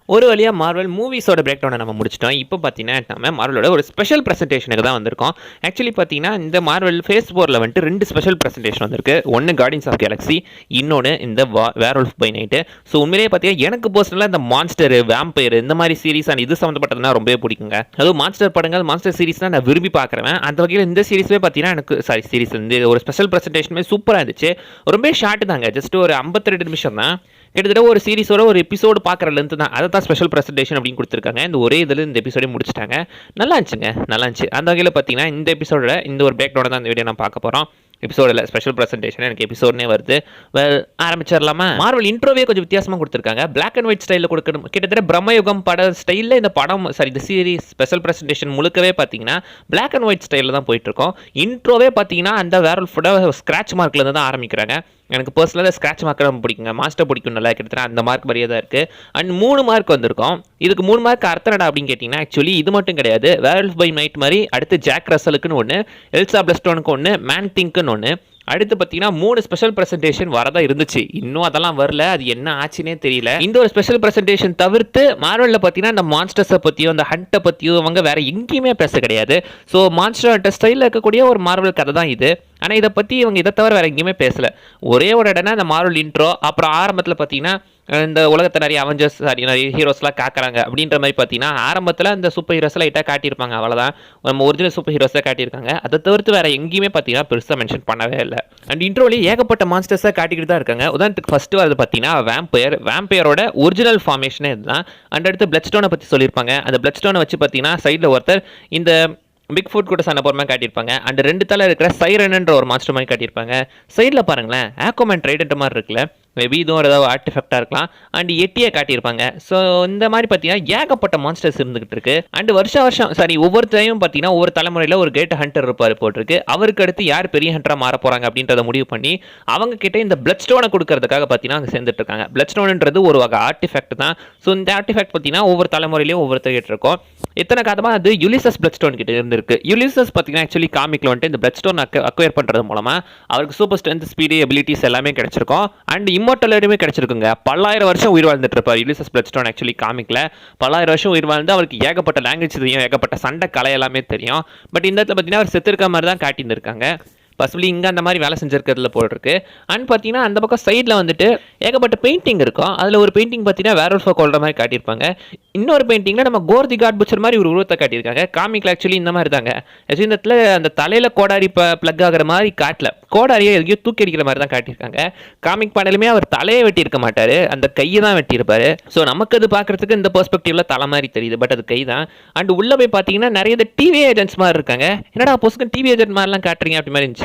ஒரு வழியா Marvel மூவிஸோட break டவுனை நம்ம முடிச்சிட்டோம். இப்போ பார்த்தீங்கன்னா, நம்ம மார்வலோட ஒரு ஸ்பெஷல் பிரசன்டேஷனுக்கு தான் வந்திருக்கோம். ஆக்சுவலி பார்த்தீங்கன்னா, இந்த மார்வல் ஃபேஸ் 4ல வந்துட்டு 2 ஸ்பெஷல் பிரசன்டேஷன் வந்திருக்கு. ஒன்று கார்டியன்ஸ் ஆஃப் கேலக்ஸி, இன்னொன்று இந்த வேர்வொல்ஃப் பை நைட்டு. ஸோ உண்மையிலேயே பார்த்தீங்கன்னா, எனக்கு பர்சனலாக இந்த மான்ஸ்டர், வேம்பயர் இந்த மாதிரி சீரிஸ் அண்ட் இது சம்மந்தப்பட்டதுனா ரொம்பவே பிடிக்குங்க. அதுவும் மான்ஸ்டர் படங்கள், மான்ஸ்டர் சீரிஸ் தான் நான் விரும்பி பார்க்குறேன். அந்த வகையில் இந்த சீரிஸே பார்த்தீங்கன்னா, எனக்கு சீரிஸ் வந்து ஒரு ஸ்பெஷல் பிரசன்டேஷனுமே சூப்பராக இருந்துச்சு. ரொம்ப ஷார்ட் தாங்க, ஜஸ்ட் ஒரு 52 நிமிஷம் தான். கிட்டத்தட்ட ஒரு சீரிஸோட ஒரு எபிசோடு பார்க்குற லென்த் தான். அதை தான் ஸ்பெஷல் பிரசன்டேஷன் அப்படின்னு கொடுத்துருக்காங்க. இந்த ஒரே இதில் இந்த எபிசோடே முடிச்சிட்டாங்க. நல்லா இருந்துச்சுங்க, நல்லா இருந்துச்சு. அந்த வகையில் பார்த்தீங்கன்னா, இந்த எபிசோட இந்த ஒரு பிரேக் டவுன் தான் இந்த வீடியோ நான் பார்க்க போகிறோம். எபிசோடில் ஸ்பெஷல் பிரசன்டேஷன் எனக்கு எபிசோட்னே வருது. ஆரம்பிச்சிடலாமா? மார்வல் இன்ட்ரோவே கொஞ்சம் வித்தியாசமாக கொடுத்துருக்காங்க. பிளாக் அண்ட் ஒயிட் ஸ்டைலில் கொடுக்கணும். கிட்டத்தட்ட பிரம்மயுகம் பட ஸ்டைலில் இந்த படம் இந்த சீரிஸ் ஸ்பெஷல் பிரசன்டேஷன் முழுக்கவே பார்த்தீங்கன்னா பிளாக் அண்ட் ஒயிட் ஸ்டைலில் தான் போயிட்டுருக்கோம். இன்ட்ரோவே பார்த்தீங்கன்னா அந்த வேர்வொல்ஃபோட ஸ்க்ராட்ச் மார்க்லேருந்து தான் ஆரம்பிக்கிறாங்க. எனக்கு பர்சனலாக ஸ்க்ராட்ச் மார்க் ரொம்ப பிடிக்குங்க. மாஸ்டர் பிடிக்கும், நல்லா கிட்டத்தட்ட அந்த மார்க் மாதிரியே தான் இருக்குது. அண்ட் 3 மார்க் வந்திருக்கும். இதுக்கு 3 மார்க் அர்த்தம் என்ன அப்படின்னு கேட்டிங்கன்னா, ஆக்சுவலி இது மட்டும் கிடையாது. வேர்வொல்ஃப் பை நைட் மாதிரி அடுத்து ஜாக் ரசலுக்குன்னு ஒன்று, எல்சா பிளஸ்டோனுக்கு ஒன்று, மேன் திங்க்குன்னு ஒன்று, அடுத்து பார்த்தீங்கன்னா 3 ஸ்பெஷல் பிரசன்டேஷன் வரதா இருந்துச்சு. இன்னும் அதெல்லாம் வரல. அது என்ன ஆச்சுன்னே தெரியல. இந்த ஒரு ஸ்பெஷல் பிரசன்டேஷன் தவிர்த்து மார்வலில் பார்த்தீங்கன்னா இந்த மான்ஸ்டர்ஸை பற்றியோ அந்த ஹண்ட்டை பற்றியோ அவங்க வேற எங்கேயுமே பேச கிடையாது. ஸோ மான்ஸ்டர் ஹண்டர் ஸ்டைலில் இருக்கக்கூடிய ஒரு மார்வல் கதை தான் இது. ஆனால் இதை பற்றி இவங்க இதை தவிர வேறு எங்கேயுமே பேசலை. ஒரே ஒரு இடம்னா இந்த மார்வல் இன்ட்ரோ, அப்புறம் ஆரம்பத்தில் பார்த்தீங்கன்னா இந்த உலகத்தை நிறைய அவெஞ்சர்ஸ் நிறைய ஹீரோஸ்லாம் காக்குறாங்க அப்படின்ற மாதிரி பார்த்தீங்கன்னா ஆரம்பத்தில் அந்த சூப்பர் ஹீரோஸ்லாம் லைட்டாக காட்டியிருப்பாங்க. அவ்வளோதான், நம்ம ஒரிஜினல் சூப்பர் ஹீரோஸாக காட்டியிருக்காங்க. அதை தவிர்த்து வேறு எங்கேயுமே பார்த்தீங்கன்னா பெருசாக மென்ஷன் பண்ணவே இல்லை. அண்ட் இன்ட்ரோலேயே ஏகப்பட்ட மான்ஸ்டர்ஸாக காட்டிக்கிட்டு தான் இருக்காங்க. உதாரணத்துக்கு ஃபஸ்ட்டு வரது பார்த்தீங்கன்னா வேம்பயரோட ஒரிஜினல் ஃபார்மேஷனே இதுதான். அண்ட் அடுத்து பிளட் ஸ்டோனை பற்றி சொல்லியிருப்பாங்க. அந்த பிளட் ஸ்டோனை வச்சு பார்த்தீங்கன்னா சைடில் ஒருத்தர் இந்த பிக் ஃபுட் கூட சண்டை போகிற மாதிரி காட்டியிருப்பாங்க. அண்ட் 2 தலை இருக்கிற சைரன்ன்ற ஒரு மாஸ்டர் மாதிரி காட்டியிருப்பாங்க. சைடில் பாருங்களேன், ஆக்வாமேன் ட்ரைடன்ட் மாதிரி இருக்குல்ல, மேபி இதுவும் ஏதாவது ஆர்டிஃபெக்டாக இருக்கலாம். அண்ட் எட்டியை காட்டியிருப்பாங்க. ஸோ இந்த மாதிரி பார்த்தீங்கன்னா ஏகப்பட்ட மான்ஸ்டர்ஸ் இருந்துகிட்டு இருக்கு. அண்ட் வருஷம் ஒவ்வொருத்தையும் பார்த்தீங்கன்னா ஒவ்வொரு தலைமுறையில் ஒரு கிரேட் ஹண்டர் இருப்பார் போட்டிருக்கு. அவருக்கு அடுத்து யார் பெரிய ஹண்டராக மாற போகிறாங்க அப்படின்றத முடிவு பண்ணி அவங்க கிட்ட இந்த பிளட் ஸ்டோனை கொடுக்கறதுக்காக பார்த்தீங்கன்னா அங்கே சேர்ந்துட்டு இருக்காங்க. பிளட் ஸ்டோன்ன்றது ஒரு வகை ஆர்டிஃபெக்ட் தான். ஸோ இந்த ஆர்டிஃபெக்ட் பார்த்தீங்கன்னா ஒவ்வொரு தலைமுறையிலையும் ஒவ்வொருத்தர் இருக்கும். எத்தனை காலமாக அது யுலிசஸ் பிளட் ஸ்டோன் கிட்ட இருந்திருக்கு. யுலிசஸ் பார்த்தீங்கன்னா ஆக்சுவலி காமிக்கில் வந்துட்டு இந்த பிளட் ஸ்டோன் அக்வயர் பண்ணுறது மூலமாக அவருக்கு சூப்பர் ஸ்ட்ரென்த், ஸ்பீடு, எபிலிட்டிஸ் எல்லாமே கிடைச்சிருக்கும். அண்ட் இம்மோர்டாலிட்டியுமே கிடைச்சிருக்குங்க. பல்லாயிரம் வருஷம் உயிர் வாழ்ந்துட்டு இருப்பார் யுலிசஸ் பிளட் ஸ்டோன். ஆக்சுவலி காமிக்கில் பல்லாயிரம் வருஷம் உயிர் வாழ்ந்து அவருக்கு ஏகப்பட்ட லாங்குவேஜ் தெரியும், ஏகப்பட்ட சண்டை கலை எல்லாமே தெரியும். பட் இந்த இடத்துல பார்த்தீங்கன்னா அவர் செத்துருக்க மாதிரி தான் காட்டியிருந்திருக்காங்க. பஸ்லி இங்கே அந்த மாதிரி வேலை செஞ்சிருக்கிறதுல போட்டிருக்கு. அண்ட் பார்த்தீங்கன்னா அந்த பக்கம் சைடில் வந்துட்டு ஏகப்பட்ட பெயிண்டிங் இருக்கும். அதில் ஒரு பெயிண்டிங் பார்த்தீங்கன்னா வேர்வொல்ஃபை கொல்ற மாதிரி காட்டியிருப்பாங்க. இன்னொரு பெயிண்டிங்கில் நம்ம கோர் தி காட் புச்சர் மாதிரி ஒரு உருவத்தை காட்டியிருக்காங்க. காமிக்கில் ஆக்சுவலி இந்த மாதிரி தாங்க. ஆக்சுவலி இந்த இடத்துல அந்த தலையில் கோடாரி ப்ளக் ஆகிற மாதிரி காட்டல, கோடாரியை எங்கேயோ தூக்கி அடிக்கிற மாதிரி தான் காட்டியிருக்காங்க. காமிக் பாடலுமே அவர் தலையை வெட்டியிருக்க மாட்டார், அந்த கையை தான் வெட்டியிருப்பாரு. ஸோ நமக்கு அது பார்க்குறதுக்கு இந்த பெர்ஸ்பெக்டிவ்ல தலை மாதிரி தெரியுது, பட் அது கை தான். அண்ட் உள்ளே போய் பார்த்தீங்கன்னா நிறைய டிவி ஏஜென்ட்ஸ் மாதிரி இருக்காங்க. என்னடா பொசுக்கு டிவி ஏஜென்ட் மாதிரிலாம் காட்டுறீங்க அப்படி மாதிரி இருந்துச்சு.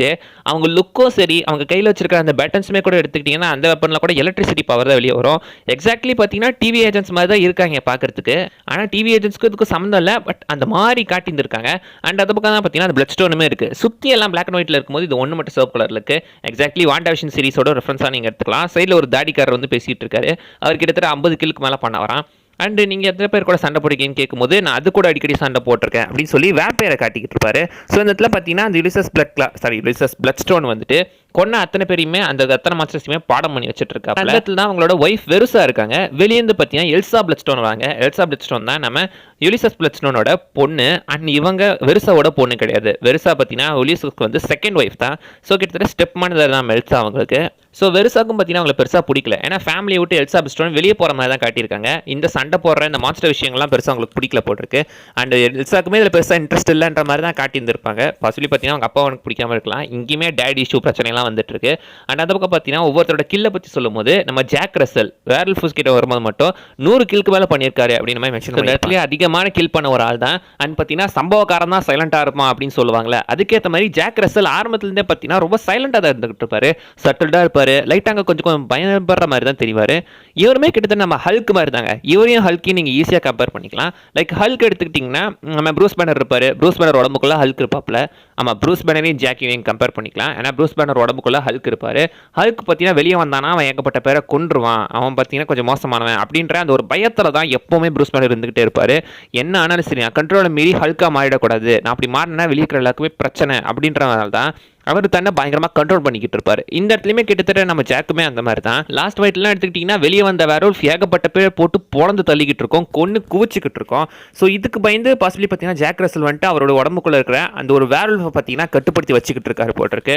அவங்க லுக்கும் சரி, அவங்க கையில் வச்சிருக்க அந்த பட்டன்ஸுமே கூட எடுத்துக்கிட்டிங்கன்னா அந்த வெப்பனில் கூட எலக்ட்ரிசிட்டி பவர் தான் வெளியே வரும். எக்ஸாக்ட்லி பார்த்தீங்கன்னா டிவி ஏஜென்ட்ஸ் மாதிரி தான் இருக்காங்க பார்க்குறதுக்கு. ஆனால் டிவி ஏஜென்ட்ஸ்க்கு இதுக்கு சம்மந்தம் இல்லை, பட் அந்த மாதிரி காட்டியிருந்திருக்காங்க. அண்ட் அது பக்கம் தான் பார்த்தீங்கன்னா அந்த பிளட் ஸ்டோனுமே இருக்குது. சுற்றி எல்லாம் பிளாக் அண்ட் ஒயிட்டில் இருக்கும்போது இது ஒன்று மட்டும் சிவப்பு கலரில் இருக்குது. எக்ஸாக்ட்லி வாண்டாவிஷன் சீரிஸோட ரெஃபரன்ஸாக நீங்கள் எடுத்துக்கலாம். சைடில் ஒரு தாடிக்காரர் வந்து பேசிகிட்டு இருக்காரு. அவர் கிட்டத்தட்ட 50 கிலுக்கு மேலே பண்ண வரான். அண்டு நீங்கள் எத்தனை பேர் கூட சண்டை போடுறீங்கன்னு கேட்கும்போது நான் அது கூட அடிக்கடி சண்டை போட்டிருக்கேன் அப்படின்னு சொல்லி வேம்பயரை காட்டிக்கிட்டு இருப்பாரு. ஸோ இந்த இடத்துல பார்த்தீங்கன்னா அந்த யுலிசஸ் பிளட் ஸ்டோன் வந்துட்டு கொன்ன அத்தனை பேரையுமே அந்த அத்தனை மாஸ்டர்ஸுமே பாடம் பண்ணி வச்சுட்டு இருக்காங்க. அந்த இடத்துல தான் அவங்களோட ஒய்ஃப் வெருசா இருக்காங்க. வெளியேந்து பார்த்தீங்கன்னா எல்சா பிளட் ஸ்டோன் வராங்க. எல்சா பிளட் ஸ்டோன் தான் நம்ம யுலிசஸ் பிளட் ஸ்டோனோட பொண்ணு. அண்ட் இவங்க வெருசாவோட பொண்ணு கிடையாது. வெருசா பார்த்தீங்கன்னா யுலிசஸ்க்கு வந்து செகண்ட் ஒய்ஃப் தான். ஸோ கிட்டத்தட்ட ஸ்டெப் மனதர் தான் எல்சா அவங்களுக்கு. ஸோ வெருசாக்கும் பார்த்தீங்கன்னா அவங்களை பெருசாக பிடிக்கல. ஏன்னா ஃபேமிலியை விட்டு எல்சா பிளட் ஸ்டோன் வெளியே போகிற மாதிரி தான் காட்டியிருக்காங்க. இந்த சண்டை போடுற இந்த மாஸ்டர் விஷயங்கள்லாம் பெருசாக அவங்களுக்கு பிடிக்கல போட்டிருக்கு. அண்ட் எல்சாக்குமே இதில் பெருசாக இன்ட்ரெஸ்ட் இல்லைன்ற மாதிரி தான் காட்டியிருந்திருப்பாங்க. பாசிபிளி பார்த்தீங்கன்னா அவங்க அப்பா அவனுக்கு பிடிக்காம இருக்கலாம். இங்கேயுமே டேடி இஷ்யூ பிரச்சனைலாம் வந்துட்டு இருக்கு. அண்ட் அந்த பக்கம் பார்த்தீங்கன்னா ஒவ்வொருத்தரோட கில்லை பற்றி சொல்லும் போது நம்ம ஜாக் ரசல் வேர்வொல்ஃப் கிட்ட வரும்போது மட்டும் 100 கில்க்கு மேலே பண்ணியிருக்காரு அப்படின்னு மாதிரி மென்ஷன் பண்ணி இடத்துல அதிகமான கில் பண்ண ஒரு ஆள் தான். அண்ட் பார்த்தீங்கன்னா சம்பவக்காரன் தான் சைலண்டாக இருப்பான் அப்படின்னு சொல்லுவாங்களே, அதுக்கேற்ற மாதிரி ஜாக் ரசல் ஆரம்பத்துலேருந்தே பார்த்தீங்கன்னா ரொம்ப சைலண்டாக தான் இருந்துகிட்டு இருப்பாரு, சட்டில்டாக இருப்பாரு, லைட்டாக கொஞ்சம் பயன்படுற மாதிரி தான் தெரிவார். இவருமே கிட்டத்தட்ட நம்ம ஹல்க் மாதிரி தாங்க. இவரையும் ஹல்க்கையும் நீங்கள் ஈஸியாக கம்பேர் பண்ணிக்கலாம். லைக் ஹல்க் எடுத்துக்கிட்டிங்கன்னா நம்ம ப்ரூஸ் பேனர் இருப்பார். ப்ரூஸ் பேனர் உடம்புக்குள்ள ஹல்க் இருப்பாப்ல. ஆமாம், ப்ரூஸ் பேனரையும் ஜாக்கியையும் கம்பேர் பண்ணிக்கலாம். ஏன்னா ப்ரூஸ் பேனர் உடம்புக்குள்ள ஹல்க் இருப்பார். ஹல்க் பார்த்தீங்கன்னா வெளியே வந்தானா அவன் ஏகப்பட்ட பேரை கொன்றுவான், அவன் பார்த்தீங்கன்னா கொஞ்சம் மோசமானவன் அப்படின்ற அந்த ஒரு பயத்தில் தான் எப்போவுமே ப்ரூஸ் பேனர் இருந்துகிட்டே இருப்பார். என்ன ஆனாலும் சரி, கண்ட்ரோலை மீறி ஹல்காக மாறிடக்கூடாது, நான் அப்படி மாறினா வெளியே இருக்கிற எல்லாருக்குமே பிரச்சனை அப்படின்றதுனால தான் அவர் தன்னை பயங்கரமாக கண்ட்ரோல் பண்ணிக்கிட்டு இருப்பார். இந்த இடத்துலையுமே கிட்டத்தட்ட நம்ம ஜாக்குமே அந்த மாதிரி தான். லாஸ்ட் ஃபைட்லாம் எடுத்துக்கிட்டிங்கன்னா வெளியே வந்த வேர்வல்ஃப் ஏகப்பட்ட பேர் போட்டு பொழந்து தள்ளிக்கிட்டு இருக்கோம், கொன்று குவிச்சிக்கிட்டு இருக்கோம். ஸோ இதுக்கு பயந்து பாசிபிளி பார்த்தீங்கன்னா ஜாக் ரசல் வந்துட்டு அவரோட உடம்புக்குள்ளே இருக்கிற அந்த ஒரு வேர்வல்ஃபை பார்த்தீங்கன்னா கட்டுப்படுத்தி வச்சுக்கிட்டு இருக்காரு போட்டிருக்கு.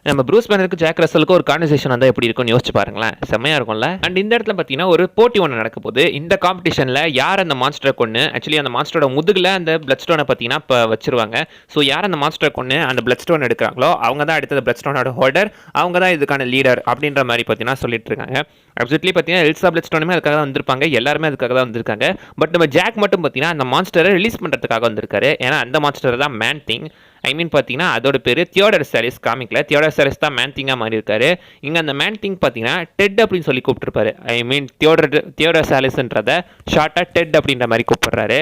நம்ம ப்ரூஸ் பேனருக்கு ஜாக் ரசலுக்கு ஒரு கான்வர்சேஷன் வந்தால் எப்படி இருக்கும்னு யோசிச்சு பாருங்களேன், செம்மையாக இருக்கும்ல. அண்ட் இந்த இடத்துல பார்த்தீங்கன்னா ஒரு போட்டி ஒன்று நடக்க போகுது. இந்த காம்படிஷனில் யார் அந்த மான்ஸ்டரை கொண்டு ஆக்சுவலி அந்த மான்ஸ்டரோட முதுகில் அந்த பிளட் ஸ்டோனை பார்த்தீங்கன்னா இப்போ வச்சிருவாங்க. ஸோ யார் அந்த மான்ஸ்டரை கொண்டு அந்த பிளட் ஸ்டோன் எடுக்கிறாங்களோ அவங்க தான் அடுத்தது பிளட் ஸ்டோனோட ஹோல்டர், அவங்க தான் இதுக்கான லீடர் அப்படின்ற மாதிரி பார்த்தீங்கன்னா சொல்லிட்டு இருக்காங்க. அப்சல்யூட்லி பார்த்தீங்கன்னா எல்சா பிளட் ஸ்டோனுமே அதுக்காக தான் வந்திருப்பாங்க, எல்லாருமே அதுக்காக தான் வந்திருக்காங்க. பட் நம்ம ஜாக் மட்டும் பார்த்தீங்கன்னா அந்த மான்ஸ்டரை ரிலீஸ் பண்ணுறதுக்காக வந்திருக்காரு. ஏன்னா அந்த மான்ஸ்டர் தான் மேன் திங். ஐ மீன் பார்த்தீங்கன்னா அதோட பேர் தியோடர் சாலிஸ். காமிக்கல தியோடர் சாலிஸ் தான் மேன் திங்காக மாறி இருக்காரு. இங்கே அந்த மேன் திங் பார்த்தீங்கன்னா டெட் அப்படின்னு சொல்லி கூப்பிட்டுருப்பாரு. ஐ மீன் தியோடர் சாலிஸ்ன்றதை ஷார்ட்டாக டெட் அப்படின்ற மாதிரி கூப்பிடுறாரு.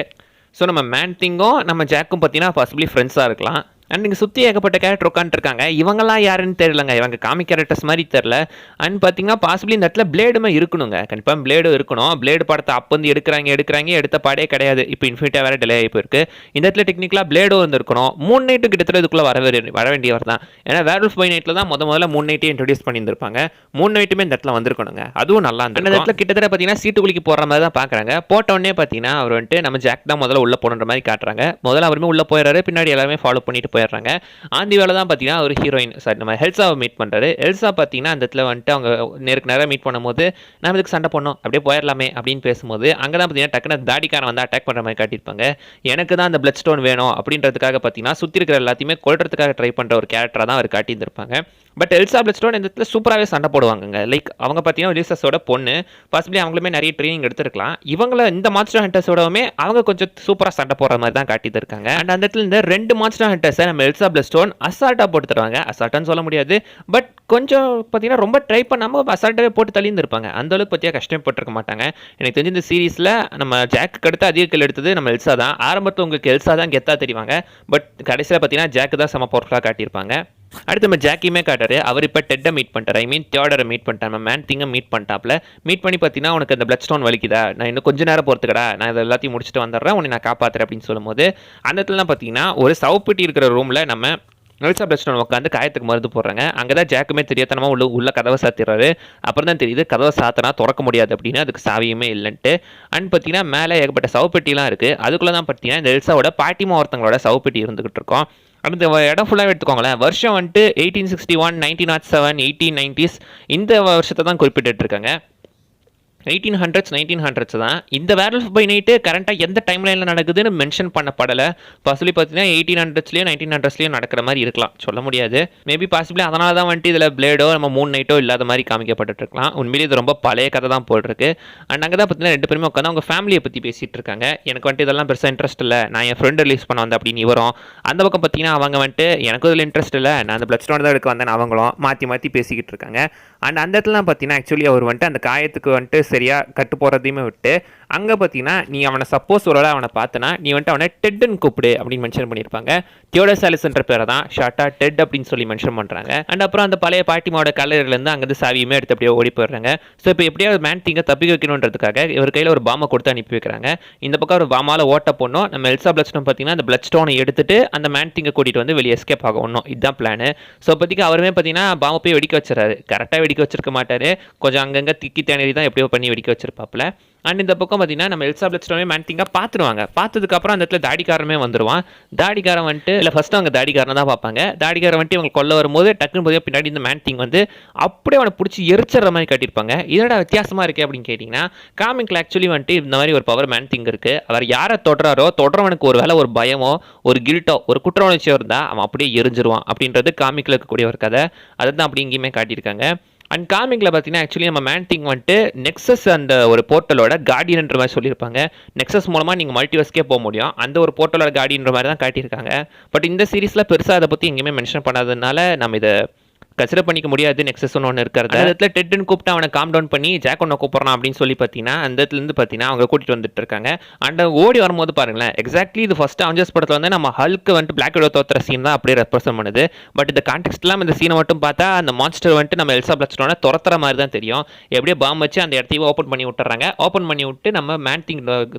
ஸோ நம்ம மேன் திங்கும் நம்ம ஜாக்கும் பார்த்தீங்கன்னா பாசிபிளி ஃப்ரெண்ட்ஸாக இருக்கலாம். அண்ட் இங்கே சுற்றி ஏகப்பட்ட கேரக்டர் உட்காந்துருக்காங்க. இவங்கெல்லாம் யாருன்னு தெரியலங்க, இவங்க காமிக் கேரக்டர்ஸ் மாதிரி தெரில. அண்ட் பார்த்தீங்கன்னா பாசிபிளி இந்த இடத்துல பிளேடுமே இருக்கணுங்க, கண்டிப்பாக பிளேடும் இருக்கணும். பிளேடு படத்தை அப்போ வந்து எடுக்கிறாங்க எடுத்த பாடே கிடையாது. இப்போ இன்ஃபினிட்டாக வேறு டிலே ஆகி போயிருக்கு. இந்த இடத்துல டெக்னிக்கலாக பிளேடும் இருந்திருக்கணும். 3 நைட்டும் கிட்டத்தட்ட இதுக்குள்ளே வர வேண்டியவர் தான். ஏன்னா வேர்வல்ஃப் பை நைட்டில் தான் முதல்ல 3 நைட்டே இன்ட்ரடியூஸ் பண்ணியிருந்திருப்பாங்க. 3 நைட்டுமே இந்த இடத்துல வந்திருக்கணுங்க, அதுவும் நல்லா இருந்தது. இந்த இடத்துல கிட்டத்தட்ட பார்த்தீங்கன்னா சீட்டுக்குளிக்கு போடுற மாதிரி தான் பார்க்குறாங்க. போட்டோடனே பார்த்தீங்கன்னா அவர் வந்துட்டு நம்ம ஜாக் தான் முதல்ல உள்ளே போகணுன்ற மாதிரி காட்டுறாங்க. முதல்ல அவருமே உள்ளே போயிடுறாரு, பின்னாடி எல்லாருமே ஃபாலோ பண்ணிட்டு போயிடுறாங்க. ஆந்தி வேலை தான் பார்த்தீங்கன்னா ஒரு ஹீரோயின் சாரி நம்ம எல்சாவை மீட் பண்ணுறாரு. எல்சா பார்த்தீங்கன்னா அந்த இடத்துல வந்துட்டு அவங்க நேருக்கு நேராக மீட் பண்ணும்போது நம்ம இதுக்கு சண்டை பண்ணோம் அப்படியே போயிடலாமே அப்படின்னு பேசும்போது அங்கே தான் பார்த்தீங்கன்னா டக்குனு தாடிக்காரன் வந்து அட்டாக் பண்ணுற மாதிரி காட்டியிருப்பாங்க. எனக்கு தான் அந்த பிளட் ஸ்டோன் வேணும் அப்படின்றதுக்காக பார்த்தீங்கன்னா சுற்றி இருக்கிற எல்லாத்தையுமே கொல்றதுக்காக ட்ரை பண்ணுற ஒரு கேரக்டராக தான் அவர் காட்டியிருந்திருப்பாங்க. பட் எல்சா பிளட் ஸ்டோன் இந்த இடத்துல சூப்பராகவே சண்டை போடுவாங்க. லைக் அவங்க பார்த்தீங்கன்னா லிசஸோட பொண்ணு, பாசிபிளி அவங்களுமே நிறைய ட்ரைனிங் எடுத்துருக்கலாம். இவங்கள இந்த மான்ஸ்டர் ஹண்டர்ஸோடவுமே அவங்க கொஞ்சம் சூப்பராக சண்டை போடுற மாதிரி தான் காட்டியிருக்காங்க. அண்ட் அந்த இடத்துல இந்த 2 மான்ஸ்டர் ஹண்டர்ஸை நம்ம எல்சா பிளட் ஸ்டோன் அசால்ட்டாக போட்டு தருவாங்க. அசால்ட்டான்னு சொல்ல முடியாது, பட் கொஞ்சம் பார்த்தீங்கன்னா ரொம்ப ட்ரை பண்ணாமல் அசால்ட்டாகவே போட்டு தள்ளியிருந்திருப்பாங்க. அந்தளவுக்கு பற்றியா கஷ்டப்பட்டிருக்க மாட்டாங்க. எனக்கு தெரிஞ்ச இந்த சீரீஸில் நம்ம ஜாக்கு அடுத்து அதிக கில் எடுத்தது நம்ம எல்சா தான். ஆரம்பத்தில் உங்களுக்கு எல்சா தான் கெத்தா தெரிவாங்க, பட் கடைசியில் பார்த்தீங்கன்னா ஜாக்கு தான் செம பவர்ஃபுல்லாக காட்டியிருப்பாங்க. அடுத்து நம்ம ஜாக்கியுமே காட்டாரு. அவர் இப்போ டெட்டை மீட் பண்ணிட்டார், ஐ மீன் தியோடரை மீட் பண்ணிட்டார், நம்ம மேன் திங்கை மீட் பண்ணிட்டாப்ல. மீட் பண்ணி பார்த்தீங்கன்னா உனக்கு அந்த பிளட் ஸ்டோன் வலிக்குதா, நான் இன்னும் கொஞ்சம் நேரம் பொறுத்துக்கடா, நான் இதை எல்லாத்தையும் முடிச்சுட்டு வந்துடுறேன், உன்னை நான் காப்பாற்றுறேன் அப்படின்னு சொல்லும்போது அந்த இடத்துலலாம் பார்த்தீங்கன்னா ஒரு சவப்பெட்டி இருக்கிற ரூமில் நம்ம எல்சா பிளட் ஸ்டோன் உட்காந்து காயத்துக்கு மருந்து போடுறாங்க. அங்கே தான் ஜாக்குமே தெரியாதனமாக உள்ள கதவை சாத்திடுறாரு. அப்புறம் தான் தெரியுது கதவை சாத்தினா திறக்க முடியாது அப்படின்னு, அதுக்கு சாவியுமே இல்லைன்ட்டு. அண்ட் பார்த்தீங்கன்னா மேலே ஏகப்பட்ட சவப்பெட்டிலாம் இருக்குது. அதுக்குள்ளே தான் பார்த்தீங்கன்னா இந்த எல்சாவோட பாட்டிமா ஒருத்தங்களோட சவப்பெட்டி இருந்துகிட்டு இருக்கோம். அந்த இடம் ஃபுல்லாக எடுத்துக்கோங்களேன். வருஷம் வந்துட்டு 1861, 1907, 1890s இந்த வருஷத்தை தான் குறிப்பிட்டுருக்காங்க. 1800s 1900s தான். இந்த வேர்வல்ஃப் பை நைட்டு கரண்ட்டாக எந்த டைம் லைனில் நடக்குதுன்னு மென்ஷன் பண்ணப்படலை. பாசிபிளி பார்த்தீங்கன்னா 1800ஸ்லேயோ 1900ஸ்லேயோ நடக்கிற மாதிரி இருக்கலாம், சொல்ல முடியாது. மேபி பாசிபிளி அதனால தான் வந்துட்டு இதில் பிளேடோ நம்ம 3 நைட்டோ இல்லாத மாதிரி காமிக்கப்பட்டு இருக்கலாம். உண்மையிலேயே இது ரொம்ப பழைய கதை தான் போட்டிருக்கு. அண்ட் அங்கே தான் பார்த்தீங்கன்னா 2 பேருமே உட்காந்து அவங்க ஃபேமிலியை பற்றி பேசிகிட்டு இருக்காங்க. எனக்கு வந்துட்டு இதெல்லாம் பெருசாக இன்ட்ரெஸ்ட் இல்லை, நான் என் ஃப்ரெண்ட் ரிலீஸ் பண்ண வந்தேன் அப்படின்னு இவரும். அந்த பக்கம் பார்த்தீங்கன்னா அவங்க வந்துட்டு எனக்கும் இதில் இன்ட்ரெஸ்ட் இல்லை, நான் அந்த பிளட் ஸ்டோன் தான் எடுக்க வந்தேன், அவங்களும் மாற்றி பேசிக்கிட்டு இருக்காங்க. அண்ட் அந்த இடத்துல பார்த்தீங்கன்னா ஆக்சுவலி அவர் வந்துட்டு அந்த காயத்துக்கு வந்துட்டு சரியாக கட்டு போகிறதையுமே விட்டு அங்கே பார்த்தீங்கன்னா நீ அவனை சப்போஸ் ஒரு அவனை பார்த்தனா நீ வந்துட்டு அவனை டெட்டுன்னு கூப்பிடு அப்படின்னு மென்ஷன் பண்ணியிருப்பாங்க. தியோடர் சாலிஸ்ன்ற பேரை தான் ஷார்ட்டாக டெட் அப்படின்னு சொல்லி மென்ஷன் பண்ணுறாங்க. அண்ட் அப்புறம் அந்த பழைய பாட்டிமாவோட கல்லறையிலேருந்து அங்கேருந்து சாவியுமே எடுத்து அப்படியே ஓடி போயிடுறாங்க. ஸோ இப்போ எப்படியாவது மேன் திங்கை தப்பி வைக்கணுன்றதுக்காக இவர் கையில் ஒரு பாம்பை கொடுத்து அனுப்பி வைக்கிறாங்க. இந்த பக்கம் ஒரு பாமால் ஓட்ட போடணும். நம்ம எல்சா பிளட் ஸ்டோன் பார்த்தீங்கன்னா அந்த பிளட் ஸ்டோனை எடுத்துட்டு அந்த மேன் திங்கை கூட்டிகிட்டு வந்து வெளியே எஸ்கேப் ஆகணும், இதுதான் பிளான். ஸோ இப்போதைக்கு அவருமே பார்த்தீங்கன்னா பாம்பை போய் வெடிக்க வச்சுறாரு. கரெக்டாக வெடிக்க வச்சிருக்க மாட்டார், கொஞ்சம் அங்கங்கே திக்கி தேனறி தான் எப்படியோ பண்ணி வெடிக்க வச்சிருப்பாப்புல. அண்ட் இந்த பக்கம் பார்த்தீங்கன்னா நம்ம எல்சா பிளட் ஸ்டோனே மேன் திங்காக பார்த்துருவாங்க. பார்த்ததுக்கப்புறம் அந்த இடத்துல தாடிக்காரமே வந்துடுவான். தாடிக்காரன் வந்துட்டு இல்லை ஃபஸ்ட்டு அவங்க தாடிக்காரனை தான் பார்ப்பாங்க. தாடிக்காரன் வந்துட்டு இவங்க கொல்ல வரும்போது டக்குன்னு போய் பின்னாடி இந்த மேன் திங் வந்து அப்படியே அவனை பிடிச்சி எரிச்சிடுற மாதிரி காட்டியிருப்பாங்க. இதோட வித்தியாசமாக இருக்கே அப்படின்னு கேட்டிங்கன்னா காமிக்கில் ஆக்சுவலி வந்துட்டு இந்த மாதிரி ஒரு பவர் மேன் திங் இருக்குது. அவர் யாரை தொடரவனுக்கு ஒரு வேலை ஒரு பயமோ ஒரு கில்ட்டோ ஒரு குற்ற உணர்ச்சியோ இருந்தால் அவன் அப்படியே எரிஞ்சிருவான் அப்படின்றது காமிக்கில் இருக்கக்கூடிய ஒரு கதை. அதை தான் அப்படி இங்கேயுமே காட்டியிருக்காங்க. அண்ட் காமிக்கில் பார்த்தீங்கன்னா ஆக்சுவலி நம்ம மேன் திங் வந்துட்டு நெக்ஸஸ் அந்த ஒரு போர்ட்டலோட கார்டியன்ற மாதிரி சொல்லியிருப்பாங்க. நெக்ஸஸ் மூலமாக நீங்கள் மல்டிவர்ஸ்க்கே போக முடியும், அந்த ஒரு போர்ட்டலோட கார்டியன்ற மாதிரி தான் காட்டியிருக்காங்க. பட் இந்த சீரீஸில் பெருசாக அதை பற்றி எங்கேயுமே மென்ஷன் பண்ணாததுனால நம்ம இதை கன்சிடர் பண்ணிக்க முடியாது நெக்ஸஸ்னு ஒன்று இருக்கிறது. அந்த இடத்துல டெட்னு கூப்பிட்டு அவனை காம் டவுன் பண்ணி ஜாக் ஒன்று கூப்பிட்றான் அப்படின்னு சொல்லி பார்த்தீங்கன்னா அந்த இடத்துலேருந்து பார்த்தீங்கன்னா அவங்க கூட்டிகிட்டு வந்துட்டு இருக்காங்க. அண்ட் ஓடி வரும்போது பாருங்களேன், எக்ஸாக்ட்லி இது ஃபர்ஸ்ட் அவெஞ்சர்ஸ் படத்தில் வந்து நம்ம ஹல்க்கு வந்துட்டு பிளாக் விடோ தோத்துற சீன் தான் அப்படியே ரெப்ரசென்ட் பண்ணுது. பட் இந்த கான்டெக்ட்லாம் இந்த சீனை மட்டும் பார்த்தா அந்த மான்ஸ்டர் வந்துட்டு நம்ம எல்சா பிளட்ஸ்டோனை துரத்துற மாதிரி தான் தெரியும். எப்படியே பாம் வச்சு அந்த இடத்தையும் ஓப்பன் பண்ணி விட்டுறாங்க. ஓப்பன் பண்ணி விட்டு நம்ம மேன்திங்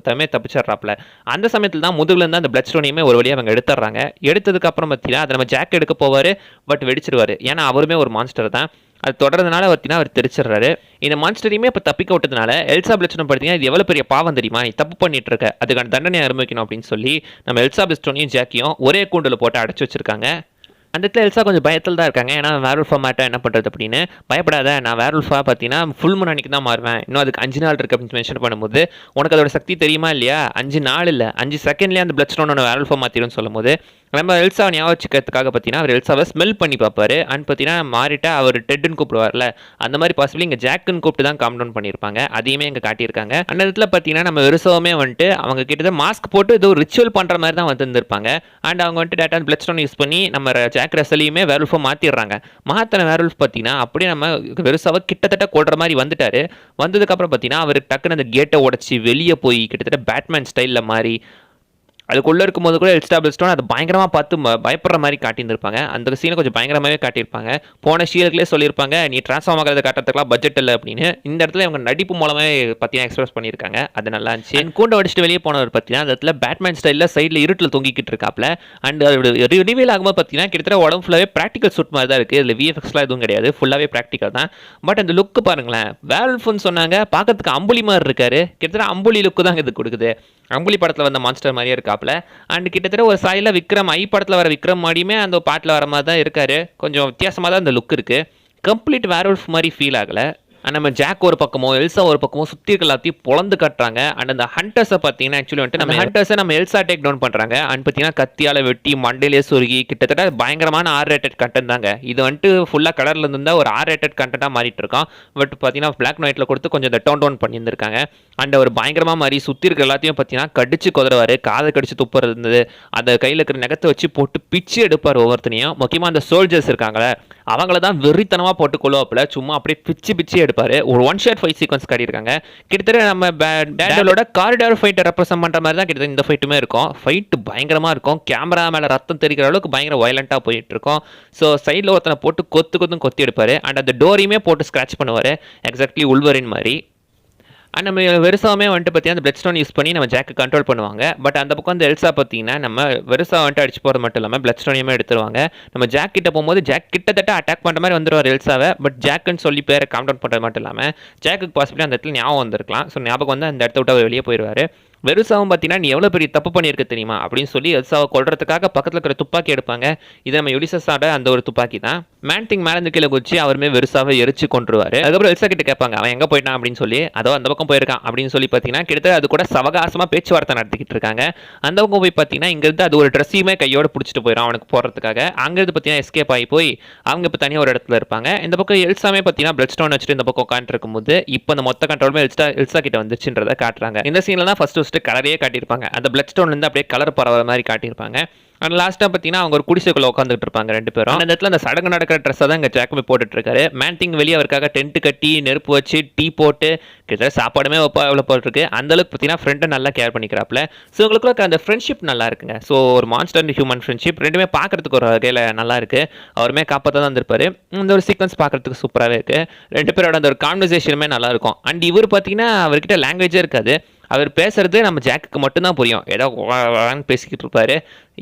தப்பிச்சிடுறாப்ல. அந்த சமயத்தில் தான் முதுகுல இருந்து அந்த பிளட் ஸ்டோனையுமே ஒரு வழியாக அவங்க எடுத்துறாங்க. எடுத்ததுக்கு அப்புறம் பார்த்தீங்கன்னா அதை நம்ம ஜாக் எடுக்க போவார், பட் வெடிச்சிருவாரு. ஏன்னா அவருமே ஒரு மான்ஸ்டர் தான். அது தொடர்றதுனால பார்த்தீங்கன்னா அவர் தெரிச்சிடுறாரு. இந்த மான்ஸ்டரையுமே இப்போ தப்பிக்க விட்டதுனால எல்சா பிளட்ஸ்டோன் பார்த்தீங்கன்னா இது எவ்வளோ பெரிய பாவம் தெரியுமா, நீ தப்பு பண்ணிட்டு இருக்க, அதுக்கான தண்டனை அனுபவிக்கணும் அப்படின்னு சொல்லி நம்ம எல்சா பிளட்ஸ்டோனையும் ஜாக்கியும் ஒரே கூண்டில் போட்டு அடைச்சி வச்சிருக்காங்க. அந்த இடத்துல எல்சா கொஞ்சம் பயத்தில் தான் இருக்காங்க. ஏன்னா வேர்வல்ஃபா மாட்டா என்ன பண்ணுறது அப்படின்னு. பயப்படாத, நான் வேர்வல்ஃபா பார்த்தீங்கன்னா ஃபுல் மூன் அன்னைக்கு தான் மாறுவேன், இன்னும் அதுக்கு 5 நாள் இருக்குது அப்படின்னு மென்ஷன் பண்ணும்போது உனக்கு அதோட சக்தி தெரியுமா இல்லையா, 5 நாள் இல்லை 5 செகண்ட்லேயே அந்த பிளட் ஸ்டோனோட வேர்வல்ஃபா மாற்றிடும்னு சொல்லும்போது நம்ம எல்சாவை ஞாபகம் வச்சுக்கிறதுக்காக பார்த்தீங்கன்னா அவர் எல்சாவை ஸ்மெல் பண்ணி பார்ப்பாரு. அண்ட் பார்த்தீங்கன்னா மாறிட்டா அவர் டெட்னு கூப்பிடுவார்ல, அந்த மாதிரி பாசிபிளி இங்கே ஜாக்குன்னு கூப்பிட்டு தான் காம் டவுன் பண்ணியிருப்பாங்க. அதையுமே இங்கே காட்டியிருக்காங்க. அந்த இடத்துல பார்த்தீங்கன்னா நம்ம வெறுசவமே வந்துட்டு அவங்க கிட்ட மாஸ்க் போட்டு ஏதோ ஒரு ரிச்சுவல் பண்ணுற மாதிரி தான் வந்துருப்பாங்க. அண்ட் அவங்க வந்துட்டு டேட்டா பிளட் ஸ்டோன் யூஸ் பண்ணி நம்ம ஜாக் ரசலையுமே வேர்வல்ஃபாக மாற்றிடுறாங்க. மாற்றின வேர்வல்ஃப் பார்த்தீங்கன்னா அப்படியே நம்ம வெறுசாவை கிட்டத்தட்ட கொள்ற மாதிரி வந்துட்டாரு. வந்ததுக்கப்புறம் பார்த்தீங்கன்னா அவர் டக்குன்னு அந்த கேட்டை உடச்சி வெளியே போய் கிட்டத்தட்ட பேட்மேன் ஸ்டைலில் மாதிரி அதுக்குள்ளே இருக்கும்போது கூட எல்சா பிளட்ஸ்டோன் அதை பயங்கரமாக பார்த்து பயப்படுற மாதிரி காட்டியிருந்திருப்பாங்க. அந்த சீனை கொஞ்சம் பயங்கரமாகவே காட்டியிருப்பாங்க. போன ஷீலுக்குள்ளே சொல்லியிருப்பாங்க நீ ட்ரான்ஸ்ஃபார்ம் ஆகிறத காட்டுறதுக்குலாம் பட்ஜெட் இல்லை அப்படின்னு. இந்த இடத்துல இவங்க நடிப்பு மூலமே பார்த்தீங்கன்னா எக்ஸ்பிரஸ் பண்ணியிருக்காங்க. அது நல்லா இருந்துச்சு. என் கூண்டை வடிச்சிட்டு வெளியே போனவர் பார்த்தீங்கன்னா அந்த இடத்துல பேட்மேன் ஸ்டைலில் சைடில் இருட்டில் தொங்கிக்கிட்டு இருக்காப்ல. அண்ட் அதோட ரிவீல் ஆகும்போது பார்த்தீங்கன்னா கிட்டத்தட்ட உடம்பு ஃபுல்லாகவே ப்ராக்டிக்கல் சூட் மாதிரி தான் இருக்குது. இதில் விஎஃப்எக்ஸ்லாம் எதுவும் கிடையாது, ஃபுல்லாகவே ப்ராக்டிக்கல் தான். பட் அந்த லுக்கு பாருங்களேன், வேர்வல்ஃப்னு சொன்னாங்க, பார்க்கறதுக்கு அம்புலி மாதிரி இருக்காரு. கிட்டத்தட்ட அம்புலி லுக்கு தான் இது கொடுக்குது. அம்புலி படத்தில் வந்த மான்ஸ்டர் மாதிரியே இருக்காப்ல. அண்ட் கிட்டத்தட்ட ஒரு சாயில விக்ரம் ஐ படத்தில் வர விக்ரம் மாதிரியுமே அந்த பாட்டில் வர மாதிரி தான் இருக்காரு. கொஞ்சம் வித்தியாசமாக தான் அந்த லுக் இருக்குது. கம்ப்ளீட் வேர்வல்ஃப் மாதிரி ஃபீல் ஆகலை. நம்ம ஜாக் ஒரு பக்கமோ எல்சா ஒரு பக்கமோ சுற்றி எல்லாத்தையும் பொழந்து கட்டுறாங்க. அண்ட் அந்த ஹண்டர்ஸை பார்த்தீங்கன்னா ஆக்சுவலி வந்துட்டு நம்ம ஹண்டர்ஸை நம்ம எல்சா டேக் டவுன் பண்ணுறாங்க. அண்ட் பார்த்தீங்கன்னா கத்தியால் வெட்டி மண்டையிலே சொருகி கிட்டத்தட்ட பயங்கரமான R-rated கண்டென்ட் தாங்க. இது வந்துட்டு ஃபுல்லாக கலரில் இருந்தால் ஒரு R-rated கண்டென்ட்டாக மாறிட்டு இருக்கோம். பட் பார்த்தீங்கன்னா பிளாக் அண்ட் ஒயிட்டில் கொடுத்து கொஞ்சம் இந்த டோன் டவுன் பண்ணியிருந்திருக்காங்க. அண்ட் அவர் பயங்கரமாக மாதிரி சுற்றி இருக்கிற எல்லாத்தையும் பார்த்தீங்கன்னா கடிச்சு கொதறுவார், காதை கடிச்சு துப்புறது இருந்தது, அதை கையில் இருக்கிற நகத்தை வச்சு போட்டு பிச்சு எடுப்பார் ஒவ்வொருத்தனையும். முக்கியமாக அந்த சோல்ஜர்ஸ் இருக்காங்களே அவங்கள தான் வெறித்தனமாக போட்டு கொள்ளுவாப்பில், சும்மா அப்படியே பிச்சு பிச்சு எடுப்பார். ஒரு 1-shot ஃபைட் சீக்வன்ஸ் காட்டியிருக்காங்க. கிட்டத்தட்ட நம்ம டேடலோட காரிடார் ஃபைட்டை ரெப்ரசென்ட் பண்ணுற மாதிரி தான் கிட்டத்தட்ட இந்த ஃபைட்டுமே இருக்கும். ஃபைட்டு பயங்கரமாக இருக்கும். கேமரா மேலே ரத்தம் தெரிக்கிற அளவுக்கு பயங்கர வயலண்ட்டாக போயிட்டு இருக்கும். ஸோ சைடில் ஒருத்தனை போட்டு கொத்தி எடுப்பார். அண்ட் அந்த டோரையுமே போட்டு ஸ்க்ராட்ச் பண்ணுவார், எக்ஸாக்ட்லி உல்வரின் மாதிரி. அண்ட் நம்ம வெறுசாவே வந்துட்டு பார்த்தீங்கன்னா அந்த பிளட் ஸ்டோன் யூஸ் பண்ணி நம்ம ஜாக்கு கண்ட்ரோல் பண்ணுவாங்க. பட் அந்த பக்கம் வந்து எல்சா பார்த்தீங்கன்னா நம்ம வெறுசா வந்துட்டு அடிச்சு போகிறது மட்டும் இல்லாமல் பிளட் ஸ்டோனையுமே எடுத்துருவாங்க. நம்ம ஜாக் கிட்ட போகும்போது ஜாக் கிட்டத்தட்ட அட்டாக் பண்ணுற மாதிரி வந்துடுவார் எல்சாவை. பட் ஜாக்குன்னு சொல்லி பேரை காம் டவுன் பண்ணுறது மட்டும் இல்லாமல் ஜாக்குக்கு பாசிபிளாக அந்த இடத்துல ஞாபகம் வந்திருக்கலாம். ஸோ ஞாபகம் வந்து அந்த இடத்த விட்டு வெளியே போயிடுவார். வெறுசாவும் பார்த்தீங்கன்னா நீ எவ்வளோ பெரிய தப்பு பண்ணியிருக்க தெரியுமா அப்படின்னு சொல்லி எல்சாவை கொல்றதுக்காக பக்கத்தில் இருக்கிற துப்பாக்கி எடுப்பாங்க. இது நம்ம யுலிசஸோட அந்த ஒரு துப்பாக்கி தான். மேன்திங் மேலேருந்து கீழே குச்சி அவருமே வெறுசாவை எரிச்சு கொண்டுருவார். அதுக்கப்புறம் எல்சா கிட்ட கேட்பாங்க அவன் எங்கே போயிட்டான் அப்படின்னு சொல்லி. அதோ அந்த பக்கம் போயிருக்கான் அப்படின்னு சொல்லி பார்த்தீங்கன்னா கிட்டத்தட்ட அது கூட சவகாசமாக பேச்சுவார்த்தை நடத்திக்கிட்டு இருக்காங்க. அந்த பக்கம் போய் பார்த்தீங்கன்னா இங்கேருந்து அது ஒரு ட்ரெஸ்ஸையுமே கையோடு பிடிச்சிட்டு போயிடும் அவனுக்கு போடுறதுக்காக. அங்கேருந்து பார்த்தீங்கன்னா எஸ்கேப் ஆகி போய் அவங்க இப்போ தனியாக ஒரு இடத்துல இருப்பாங்க. இந்த பக்கம் எல்சாமே பார்த்தீங்கன்னா பிளட் ஸ்டோன் வச்சுட்டு இந்த பக்கம் உட்காந்துட்டு இருக்கும்போது இப்போ அந்த மொத்த கண்ட்ரோலுமே எல்சா கிட்ட வந்துச்சுன்றதை காட்டுறாங்க. இந்த சீனில் தான் ஃபர்ஸ்ட் கலரையே காட்டியிருப்பாங்க. அந்த பிளட் ஸ்டோன்லேருந்து அப்படியே கலர் பரவ மாதிரி காட்டியிருப்பாங்க. அண்ட் லாஸ்ட்டாக பார்த்தீங்கன்னா அவங்க ஒரு குடிசைக்குள்ள உட்காந்துட்டு இருப்பாங்க ரெண்டு பேரும். அந்த இடத்துல அந்த சடங்கு நடக்கிற ட்ரெஸ்ஸை தான் இங்கே ஜாக்குமே போட்டுட்டு இருக்காரு. மேன்திங் வெளியே அவருக்காக டென்ட் கட்டி நெருப்பு வச்சு டீ போட்டு கிட்டத்தட்ட சாப்பாடுமே எவ்வளோ போட்டிருக்கு. அந்தளவுக்கு பார்த்தீங்கன்னா ஃப்ரெண்டை நல்லா கேர் பண்ணிக்கிறாப்புல. ஸோ உங்களுக்குள்ள அந்த ஃப்ரெண்ட்ஷிப் நல்லா இருக்குங்க. ஸோ ஒரு மான்ஸ்டர் அண்ட் ஹியூமன் ஃப்ரெண்ட்ஷிப் ரெண்டுமே பார்க்கறதுக்கு ஒரு வகையில் நல்லா இருக்கு. அவருமே காப்பாற்ற தான் இருந்திருப்பாரு. இந்த ஒரு சீக்வன்ஸ் பார்க்கறதுக்கு சூப்பராகவே இருக்கு. ரெண்டு பேரோட அந்த ஒரு கான்வர்சேஷனுமே நல்லா இருக்கும். அண்ட் இவர் பார்த்தீங்கன்னா அவர்கிட்ட லாங்குவேஜே இருக்காது. அவர் பேசுறது நம்ம ஜாக்குக்கு மட்டும்தான் புரியும். ஏதோ பேசிக்கிட்டு இருப்பாரு,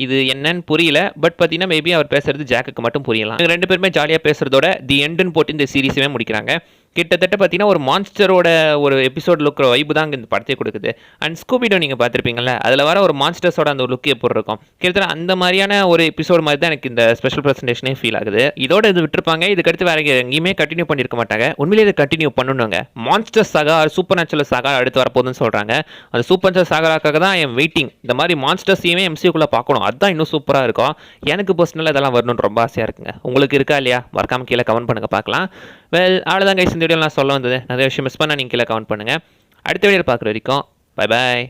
இது என்னன்னு புரியல. பட் பார்த்தீங்கன்னா மேபி அவர் பேசுறது ஜாக்குக்கு மட்டும் புரியலாம். ரெண்டு பேருமே ஜாலியாக பேசுறதோட தி எண்டுன்னு போட்டு இந்த சீரீஸுமே முடிக்கிறாங்க. கிட்டத்தட்ட பார்த்தீங்கன்னா ஒரு மான்ஸ்டரோட ஒரு எபிசோட் லுக்கிற வைப்பு தான் இந்த படத்தை கொடுக்குது. அண்ட் ஸ்கூபிடோ நீங்கள் பார்த்துருப்பீங்களா, அதில் வர ஒரு மான்ஸ்டர்ஸோட அந்த ஒரு லுக்கு எப்படி இருக்கும், கிட்டத்தட்ட அந்த மாதிரியான ஒரு எபிசோட் மாதிரி தான் எனக்கு இந்த ஸ்பெஷல் ப்ரெசன்டேஷனே ஃபீல் ஆகுது. இதோட இது விட்டுருப்பாங்க, இதுக்கடுத்து வேற எங்கேயுமே கண்டினியூ பண்ணியிருக்க மாட்டாங்க. உண்மையிலேயே இதை கண்டினியூ பண்ணணுங்க. மான்ஸ்டர் சாகா சூப்பர் நேச்சுரல் சாகா அடுத்து வரப்போகுதுன்னு சொல்கிறாங்க. அந்த சூப்பர் நேச்சுரல் சாகாக்காக தான் என் வெயிட்டிங். இந்த மாதிரி மான்ஸ்டர்ஸையுமே எம்சியூக்குள்ளே பார்க்கணும், அதுதான் இன்னும் சூப்பராக இருக்கும். எனக்கு பர்சனலாக இதெல்லாம் வரணும்னு ரொம்ப ஆசையாக இருக்குங்க. உங்களுக்கு இருக்கா இல்லையா, மறக்காம கீழே கமெண்ட் பண்ணுங்க பார்க்கலாம். வெல் அவ்வளோதான் கைஸ், இந்த வீடியோ நான் சொல்ல வந்தது. நிறைய விஷயம் மிஸ் பண்ணால் நீங்கள் கீழே கமெண்ட் பண்ணுங்கள். அடுத்த வீடியோ பார்க்குற வரைக்கும் பை பாய்.